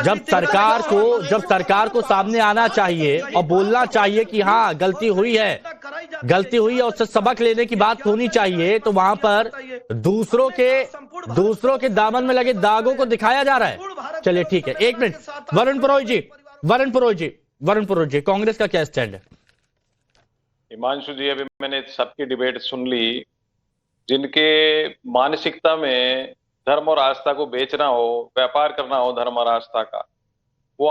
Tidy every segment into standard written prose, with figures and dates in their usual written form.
जब सरकार को सामने आना चाहिए और बोलना चाहिए कि हाँ गलती हुई है उससे सबक लेने की बात होनी चाहिए, तो वहां पर दूसरों के दामन में लगे दागों को दिखाया जा रहा है। चलिए ठीक है, एक मिनट, वरुण पुरोहित जी, कांग्रेस का क्या स्टैंड है? हिमांशु जी, अभी मैंने सबकी डिबेट सुन ली। जिनके मानसिकता में धर्म और आस्था को बेचना हो, व्यापार करना हो धर्म और आस्था का, वो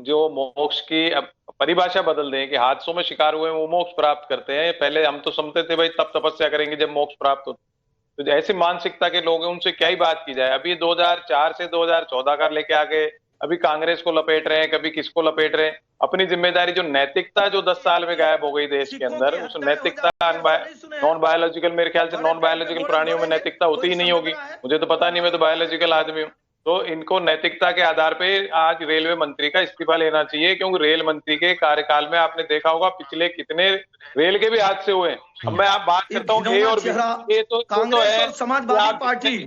जो मोक्ष की परिभाषा बदल दें कि हादसों में शिकार हुए वो मोक्ष प्राप्त करते हैं। पहले हम तो समझते थे भाई तब तपस्या करेंगे जब मोक्ष प्राप्त हो। तो ऐसी मानसिकता के लोग हैं, उनसे क्या ही बात की जाए। अभी 2004 से 2014 का लेके आगे अभी कांग्रेस को लपेट रहे हैं, कभी किसको लपेट रहे हैं। अपनी जिम्मेदारी, जो नैतिकता जो 10 साल में गायब हो गई देश के अंदर, उस नैतिकता नॉन बायोलॉजिकल, मेरे ख्याल से नॉन बायोलॉजिकल प्राणियों में नैतिकता होती ही नहीं होगी, मुझे तो पता नहीं, मैं तो बायोलॉजिकल आदमी हूँ। तो इनको नैतिकता के आधार पे आज रेलवे मंत्री का इस्तीफा लेना चाहिए, क्योंकि रेल मंत्री के कार्यकाल में आपने देखा होगा पिछले कितने रेल के भी हादसे हुए हैं। अब मैं आप बात करता हूँ ए और बी, ये तो कांग्रेस और समाजवादी पार्टी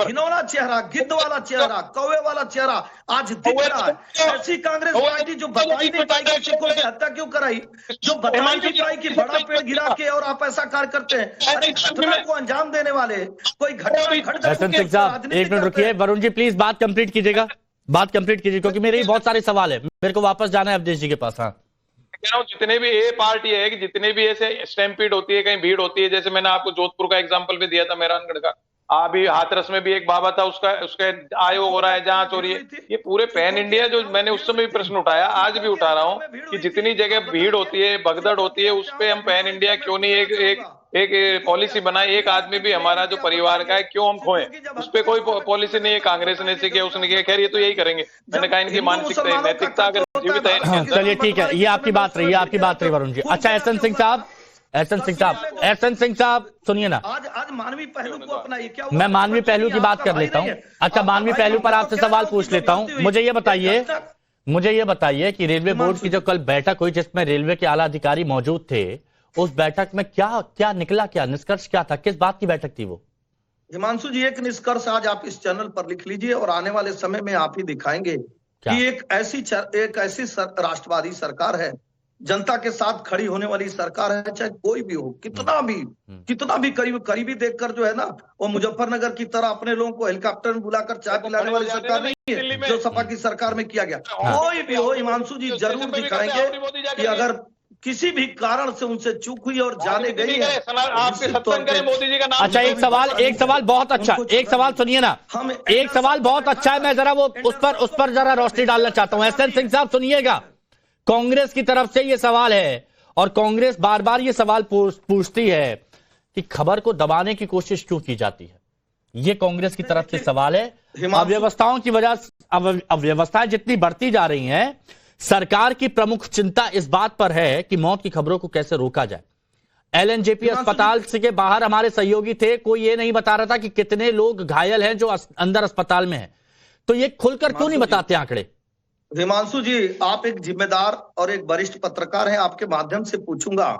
घिनौना चेहरा, गिद्ध वाला चेहरा, कौवे वाला चेहरा आज दिख रहा है। ऐसी कांग्रेस पार्टी जो बता ही नहीं पाई कि सिखों की हत्या क्यों कराई, जो बता ही नहीं पाई कि बड़ा पेड़ गिरा के और आप ऐसा कार्य करते हैं। अरे घटना को अंजाम देने वाले कोई घटना घट जाए। एक मिनट रुकिए वरुण जी, प्लीज बात कंप्लीट कीजिएगा, क्योंकि मेरे बहुत सारे सवाल है, मेरे को वापस जाना है अवधेश जी के पास। हाँ, कह रहा हूँ जितने भी ये पार्टी है कि जितने भी ऐसे स्टैम्पीड होती है, कहीं भीड़ होती है, जैसे मैंने आपको जोधपुर का एग्जांपल भी दिया था, मेहरानगढ़ का, अभी हाथरस में भी एक बाबा था, उसका आयोग हो रहा है, जांच हो रही है। ये पूरे पैन इंडिया, जो मैंने उस समय भी प्रश्न उठाया, आज भी उठा रहा हूँ कि जितनी जगह भीड़ होती है, भगदड़ होती है, उस पे हम पैन इंडिया क्यों नहीं एक पॉलिसी बनाए। एक आदमी भी हमारा जो परिवार का है क्यों हम खोएं, उस पर कोई पॉलिसी नहीं है। कांग्रेस ने से किया, उसने किया, खैर ये तो यही करेंगे। मैंने कहा इनकी मानसिकता, नैतिकता अगर जीवित है। चलिए ठीक है, ये आपकी बात रही वरुण जी। अच्छा, एहसन सिंह साहब सुनिए ना, आज मानवीय पहलू को अपनाइए। क्या मैं मानवीय पहलू की बात कर लेता हूँ। अच्छा, मानवीय पहलू पर आपसे सवाल पूछ लेता हूँ। मुझे ये बताइए कि रेलवे बोर्ड की जो कल बैठक हुई, जिसमें रेलवे के आला अधिकारी मौजूद थे, उस बैठक में क्या निकला, क्या निष्कर्ष क्या था, किस बात की बैठक थी वो? हिमांशु जी, एक निष्कर्ष आज आप इस चैनल पर लिख लीजिए और आने वाले समय में आप ही दिखाएंगे कि एक ऐसी राष्ट्रवादी सरकार है, जनता के साथ खड़ी होने वाली सरकार है, चाहे कोई भी हो, कितना भी करीबी देखकर जो है ना, वो मुजफ्फरनगर की तरह अपने लोगों को हेलीकॉप्टर में बुलाकर चाय पिलाने वाली सरकार नहीं है जो सपा की सरकार में किया गया। कोई भी हो, हिमांशु जी जरूर दिखाएंगे कि अगर किसी भी कारण से उनसे चूक हुई और जाने गई है। अच्छा, एक सवाल बहुत अच्छा, एक सवाल सुनिए ना, एक सवाल बहुत अच्छा है, मैं जरा वो उस पर जरा रोशनी डालना चाहता हूं। एहसन सिंह साहब सुनिएगा, कांग्रेस की तरफ से ये सवाल है और कांग्रेस बार बार ये सवाल पूछती है कि खबर को दबाने की कोशिश क्यों की जाती है। ये कांग्रेस की तरफ से सवाल है। अव्यवस्थाओं की वजह, अव्यवस्थाएं जितनी बढ़ती जा रही हैं, सरकार की प्रमुख चिंता इस बात पर है कि मौत की खबरों को कैसे रोका जाए। एलएनजेपी अस्पताल के बाहर हमारे सहयोगी थे, कोई ये नहीं बता रहा था कि कितने लोग घायल हैं जो अंदर अस्पताल में हैं। तो ये खुलकर क्यों नहीं बताते आंकड़े? हिमांशु जी, आप एक जिम्मेदार और एक वरिष्ठ पत्रकार हैं, आपके माध्यम से पूछूंगा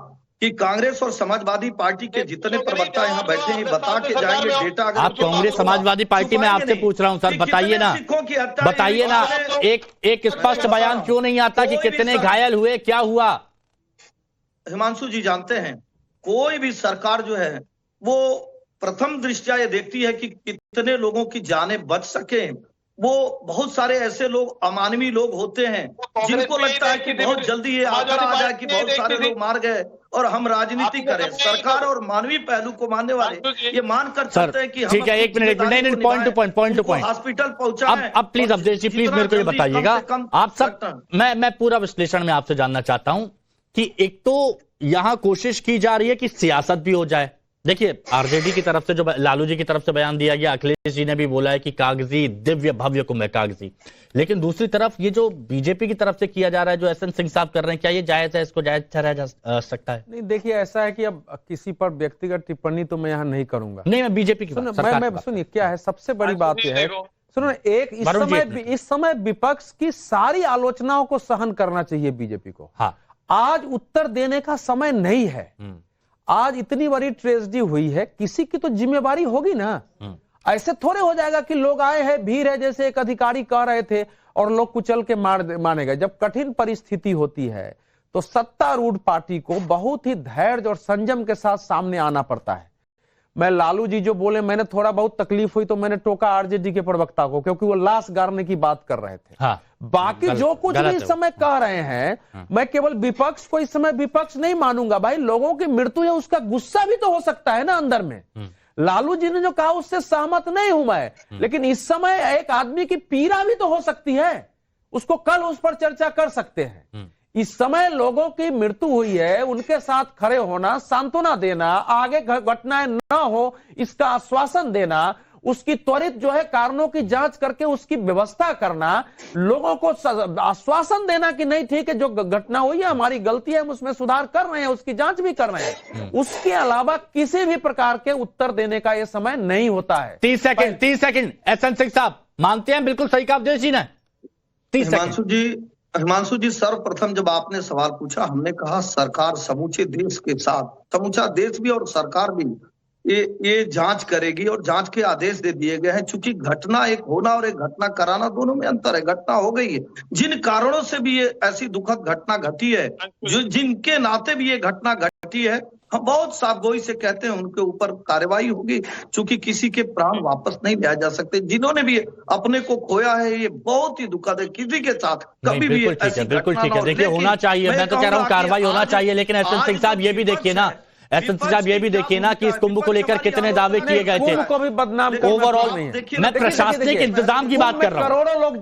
कि कांग्रेस और समाजवादी पार्टी के जितने प्रवक्ता यहाँ बैठे हैं बता के जाएंगे डेटा। आप कांग्रेस समाजवादी पार्टी में आपसे पूछ रहा हूं सर, बताइए ना, एक स्पष्ट बयान क्यों नहीं आता कि कितने घायल हुए, क्या हुआ? हिमांशु जी जानते हैं, कोई भी सरकार जो है वो प्रथम दृष्टया ये देखती है कि कितने लोगों की जानें बच सके। वो बहुत सारे ऐसे लोग, अमानवीय लोग होते हैं जिनको लगता है कि बहुत जल्दी ये आंकड़ा आ जाए कि बहुत सारे लोग मार गए और हम राजनीति करें। सरकार और मानवीय पहलू को मानने वाले ये मानकर चलते हैं कि ठीक है, एक minute, point two point hospital पहुंचा। अब प्लीज अवधेश जी, प्लीज मेरे को ये बताइएगा, आप सब, मैं पूरा विश्लेषण में आपसे जानना चाहता हूं कि एक तो यहां कोशिश की जा रही है कि सियासत भी हो जाए। देखिए, आरजेडी की तरफ से जो लालू जी की तरफ से बयान दिया गया, अखिलेश जी ने भी बोला है कि कागजी दिव्य भव्य को मैं कागजी, लेकिन दूसरी तरफ ये जो बीजेपी की तरफ से किया जा रहा है, जो एहसन सिंह साहब कर रहे हैं, क्या ये जायज है? इसको जायज ठहराया जा सकता है? नहीं, देखिए ऐसा है कि अब किसी पर व्यक्तिगत टिप्पणी तो मैं यहाँ नहीं करूंगा। नहीं, मैं बीजेपी की सुनिए, क्या है सबसे बड़ी बात यह है, सुनो, इस समय विपक्ष की सारी आलोचनाओं को सहन करना चाहिए बीजेपी को। हाँ, आज उत्तर देने का समय नहीं है। आज इतनी बड़ी ट्रेजेडी हुई है, किसी की तो जिम्मेवारी होगी ना। ऐसे थोड़े हो जाएगा कि लोग आए हैं, भीड़ है, जैसे एक अधिकारी कह रहे थे, और लोग कुचल के मानेगा। जब कठिन परिस्थिति होती है तो सत्तारूढ़ पार्टी को बहुत ही धैर्य और संयम के साथ सामने आना पड़ता है। मैं लालू जी जो बोले, मैंने थोड़ा बहुत तकलीफ हुई तो मैंने टोका आरजेडी के प्रवक्ता को, क्योंकि वो लाश गाड़ने की बात कर रहे थे। हाँ, बाकी जो कुछ भी इस समय कह रहे हैं, मैं केवल विपक्ष को इस समय विपक्ष नहीं मानूंगा। भाई, लोगों की मृत्यु है, उसका गुस्सा भी तो हो सकता है ना अंदर में। लालू जी ने जो कहा उससे सहमत नहीं हूं मैं, लेकिन इस समय एक आदमी की पीड़ा भी तो हो सकती है, उसको कल उस पर चर्चा कर सकते हैं। इस समय लोगों की मृत्यु हुई है, उनके साथ खड़े होना, सांत्वना देना, आगे घटनाएं न हो इसका आश्वासन देना, उसकी त्वरित जो है कारणों की जांच करके उसकी व्यवस्था करना, लोगों को आश्वासन देना कि नहीं ठीक है, जो घटना हुई है हमारी गलती है, हम उसमें सुधार कर रहे हैं, उसकी जांच भी कर रहे हैं। उसके अलावा किसी भी प्रकार के उत्तर देने का यह समय नहीं होता है। 30 सेकंड एसएन सिंह साहब, मानते हैं बिल्कुल सही कहा अवधेश जी ने। 30 सेकंड। हिमांशु जी, सर्वप्रथम जब आपने सवाल पूछा, हमने कहा सरकार समूचे देश के साथ, समूचा देश भी और सरकार भी ये जांच करेगी और जांच के आदेश दे दिए गए हैं। चूंकि घटना एक होना और एक घटना कराना, दोनों में अंतर है। घटना हो गई है, जिन कारणों से भी ये ऐसी दुखद घटना घटी है, जो जिनके नाते भी ये घटना घटी है, हम बहुत साफगोई से कहते हैं उनके ऊपर कार्रवाई होगी। चूंकि किसी के प्राण वापस नहीं लिया जा सकते, जिन्होंने भी अपने को खोया है, ये बहुत ही दुखद है। किसी के साथ कभी भी ऐसी बिल्कुल ठीक है। देखिए, होना चाहिए, मैं तो कह रहा हूँ कार्रवाई होना चाहिए, लेकिन एसएन सिंह साहब ये भी देखिए ना, एसएन साहब ये भी देखिए ना कि इस कुंभ को लेकर कितने दावे किए गए थे। को भी बदनाम ओवरऑल मैं प्रशासनिक इंतजाम की बात कर रहा हूँ। करोड़ों लोग,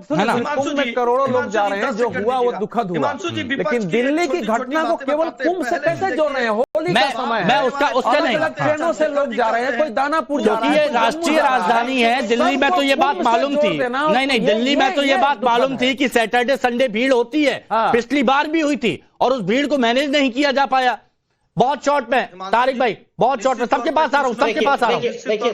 कुंभ में करोड़ों लोग जा रहे हैं, जो हुआ वो दुखद हुआ, लेकिन दिल्ली की घटना को केवल कुंभ से कैसे जोड़ रहे हैं? होली का समय है, मैं उसका नहीं, ट्रेनों से लोग जा रहे हैं, कोई दानापुर जा रहा है, क्योंकि ये राष्ट्रीय राजधानी है। दिल्ली में तो ये बात मालूम थी, नहीं, दिल्ली में तो ये बात मालूम थी कि सैटरडे संडे भीड़ होती है, पिछली बार भी हुई थी, और उस भीड़ को मैनेज नहीं किया जा पाया। बहुत शॉर्ट में तारिक भाई, बहुत शॉर्ट में, सबके पास आ रहा हूं, सबके पास आ रहा हूं। देखिए,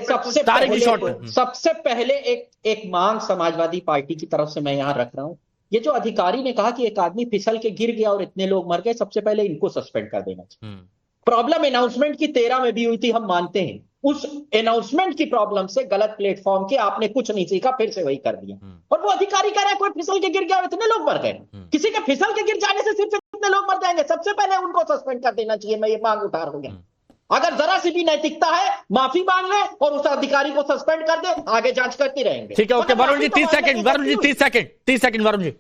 सबसे पहले एक मांग समाजवादी पार्टी की तरफ से मैं यहां रख रहा हूं। ये जो अधिकारी ने कहा कि एक आदमी फिसल के गिर गया और इतने लोग मर गए, सबसे पहले इनको सस्पेंड कर देना चाहिए। प्रॉब्लम अनाउंसमेंट की 13 में भी हुई थी, हम मानते हैं। उस अनाउंसमेंट की प्रॉब्लम से गलत प्लेटफॉर्म के आपने कुछ नहीं सीखा, फिर से वही कर दिया। और वो अधिकारी कह रहे हैं कोई फिसल के गिर गया और इतने लोग मर गए। किसी के फिसल के गिर जाने से सिर्फ इतने लोग मर जाएंगे? सबसे पहले उनको सस्पेंड कर देना चाहिए। मैं ये मांग उठा रहा हूं। अगर जरा सी भी नैतिकता है, माफी मांग ले और उस अधिकारी को सस्पेंड कर दे, आगे जांच करती रहेंगे। ठीक है, okay. Varun ji 30 second, Varun ji 30 second, Varun ji.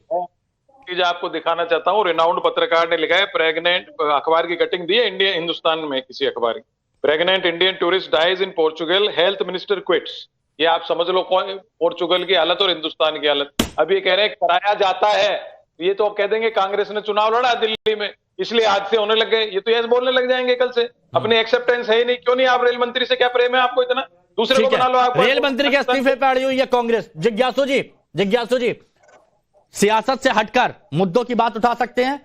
चीज आपको दिखाना चाहता हूँ। रिनाउंड पत्रकार ने लिखा है, प्रेग्नेंट, अखबार की कटिंग दी है, इंडिया हिंदुस्तान में किसी अखबार की, pregnant Indian tourist dies in Portugal, health minister quits. ये आप समझ लो पोर्चुगल की हालत और हिंदुस्तान की हालत। अब ये कह रहे हैं कराया जाता है, ये तो अब कह देंगे कांग्रेस ने चुनाव लड़ा दिल्ली में, इसलिए हादसे होने लग गए। ये तो ऐसे बोलने लग जाएंगे कल से। अपनी एक्सेप्टेंस है ही नहीं। क्यों नहीं? आप रेल मंत्री से क्या प्रेम है आपको इतना? दूसरे को बना लो आप। रेल मंत्री के इस्तीफे पे अड़ी हुई है कांग्रेस। जिज्ञासु जी, सियासत से हटकर मुद्दों की बात उठा सकते हैं?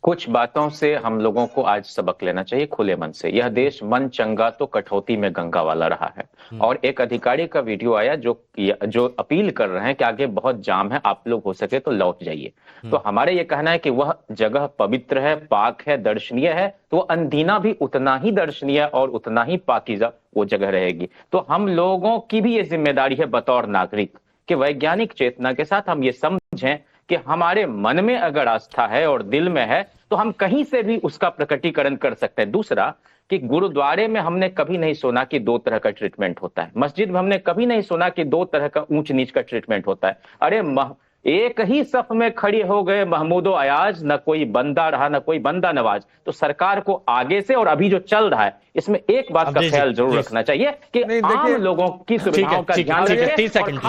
कुछ बातों से हम लोगों को आज सबक लेना चाहिए खुले मन से। यह देश मन चंगा तो कठौती में गंगा वाला रहा है। और एक अधिकारी का वीडियो आया जो अपील कर रहे हैं कि आगे बहुत जाम है, आप लोग हो सके तो लौट जाइए। तो हमारे ये कहना है कि वह जगह पवित्र है, पाक है, दर्शनीय है, तो अंदीना भी उतना ही दर्शनीय और उतना ही पाकीज़ा वो जगह रहेगी। तो हम लोगों की भी ये जिम्मेदारी है बतौर नागरिक कि वैज्ञानिक चेतना के साथ हम ये समझें कि हमारे मन में अगर आस्था है और दिल में है तो हम कहीं से भी उसका प्रकटीकरण कर सकते हैं। दूसरा कि गुरुद्वारे में हमने कभी नहीं सुना कि 2 तरह का ट्रीटमेंट होता है। मस्जिद में हमने कभी नहीं सुना कि 2 तरह का ऊंच नीच का ट्रीटमेंट होता है। अरे एक ही सफ में खड़े हो गए महमूदो अयाज, न कोई बंदा रहा न कोई बंदा नवाज। तो सरकार को आगे से और अभी जो चल रहा है इसमें एक बात का ख्याल जरूर रखना चाहिए कि आम लोगों की सुविधाओं का ध्यान रखें। 30 सेकंड।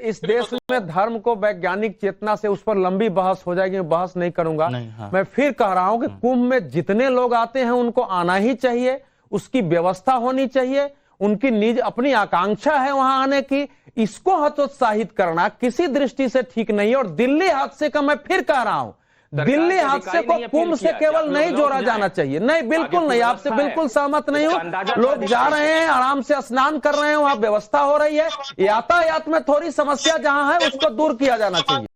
इस देश में धर्म को वैज्ञानिक चेतना से उस पर लंबी बहस हो जाएगी, मैं बहस नहीं करूंगा। मैं फिर कह रहा हूं कि कुंभ में जितने लोग आते हैं उनको आना ही चाहिए, उसकी व्यवस्था होनी चाहिए, उनकी निज अपनी आकांक्षा है वहां आने की। इसको हतोत्साहित करना किसी दृष्टि से ठीक नहीं। और दिल्ली हादसे का मैं फिर कह रहा हूं, दिल्ली हादसे को कुंभ से केवल नहीं जोड़ा जाना चाहिए। नहीं, बिल्कुल नहीं, आपसे बिल्कुल सहमत नहीं हूं। लोग जा रहे हैं, आराम से स्नान कर रहे हैं, वहां व्यवस्था हो रही है। यातायात में थोड़ी समस्या जहां है उसको दूर किया जाना चाहिए।